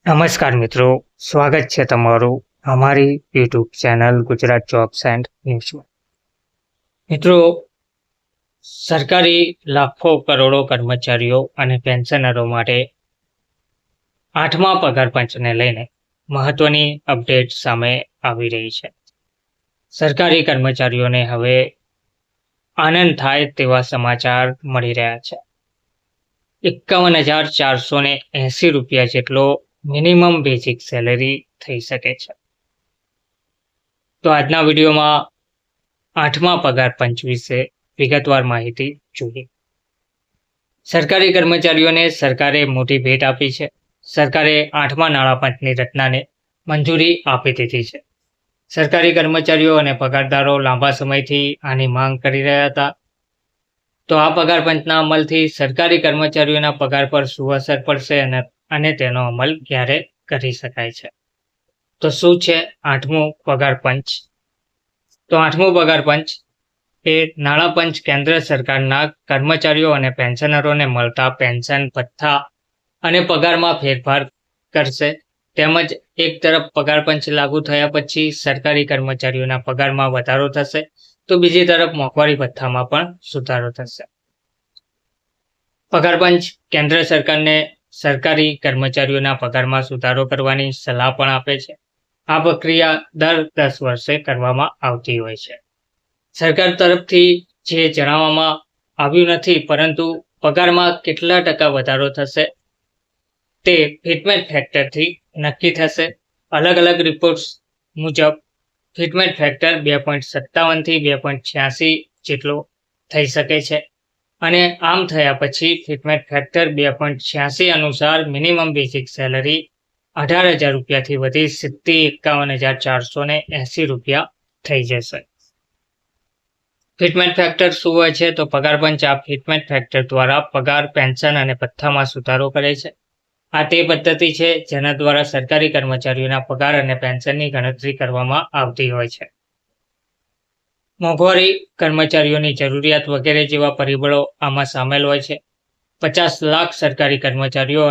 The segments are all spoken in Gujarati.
નમસ્કાર મિત્રો, સ્વાગત છે તમારું અમારી YouTube channel Gujarat jobs and ન્યૂઝમાં. મિત્રો, સરકારી લાખો કરોડો કર્મચારીઓ અને પેન્શનરો માટે 8મા પગાર પંચને લઈને મહત્વની અપડેટ સામે આવી રહી છે. સરકારી કર્મચારીઓને હવે આનંદ થાય તેવા સમાચાર મળી રહ્યા છે. 51,480 રૂપિયા જેટલો મિનિમમ બેઝિક સેલેરી થઈ શકે છે. તો આજના વિડીયોમાં 8મા પગાર પંચ વિશે વિગતવાર માહિતી જોઈએ. સરકારી કર્મચારીઓને સરકારે મોટી ભેટ આપી છે. સરકારે 8મા નાણાં પંચની રચનાને મંજૂરી આપી દીધી છે. સરકારી કર્મચારીઓ અને પગારદારો લાંબા સમયથી આની માંગ કરી રહ્યા હતા. તો આ પગાર પંચના અમલથી સરકારી કર્મચારીઓના પગાર પર શું અસર પડશે અને તેનો અમલ ક્યારે કરી શકાય છે? તો શું છે 8મું પગાર પંચ? તો 8મું પગાર પંચ એ નાણાં પંચ કેન્દ્ર સરકારના કર્મચારીઓ અને પેન્શનરોને મળતા પેન્શન, ભથ્થા અને પગારમાં ફેરફાર કરશે. તેમજ એક તરફ પગાર પંચ લાગુ થયા પછી સરકારી કર્મચારીઓના પગારમાં વધારો થશે, તો બીજી તરફ મોંઘવારી ભથ્થામાં પણ સુધારો થશે. પગાર પંચ કેન્દ્ર સરકારને સરકારી કર્મચારીઓના પગારમાં સુધારો કરવાની સલાહ પણ આપે છે. આ પ્રક્રિયા દર 10 વર્ષે કરવામાં આવતી હોય છે. સરકાર તરફથી જે જણાવવામાં આવ્યું નથી, પરંતુ પગારમાં કેટલા ટકા વધારો થશે તે ફિટમેન્ટ ફેક્ટરથી નક્કી થશે. અલગ અલગ રિપોર્ટ્સ મુજબ ફિટમેન્ટ ફેક્ટર 2.57 થી 2.86 જેટલો થઈ શકે છે. અને આમ થયા પછી ફિટમેન્ટ ફેક્ટર 2.86 અનુસાર મિનિમમ બેઝિક સેલરી 18,000 રૂપિયાથી વધી સીધી 51,480 રૂપિયા થઈ જશે. ફિટમેન્ટ ફેક્ટર શું હોય છે? તો પગાર પંચ આ ફિટમેન્ટ ફેક્ટર દ્વારા પગાર, પેન્શન અને ભથ્થામાં સુધારો કરે છે. આ તે પદ્ધતિ છે જેના દ્વારા સરકારી કર્મચારીઓના પગાર અને પેન્શનની ગણતરી કરવામાં આવતી હોય છે. મોંઘવારી, કર્મચારીઓની જરૂરિયાત વગેરે જેવા પરિબળો આમાં સામેલ હોય છે. 50 લાખ સરકારી કર્મચારીઓ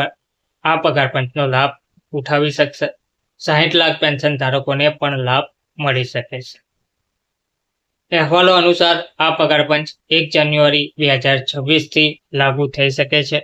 આ પગાર પંચનો લાભ ઉઠાવી શકશે. 60 લાખ પેન્શન ધારકોને પણ લાભ મળી શકે છે. અહેવાલો અનુસાર આ પગાર પંચ 1 જાન્યુઆરી 2026 થી લાગુ થઈ શકે છે.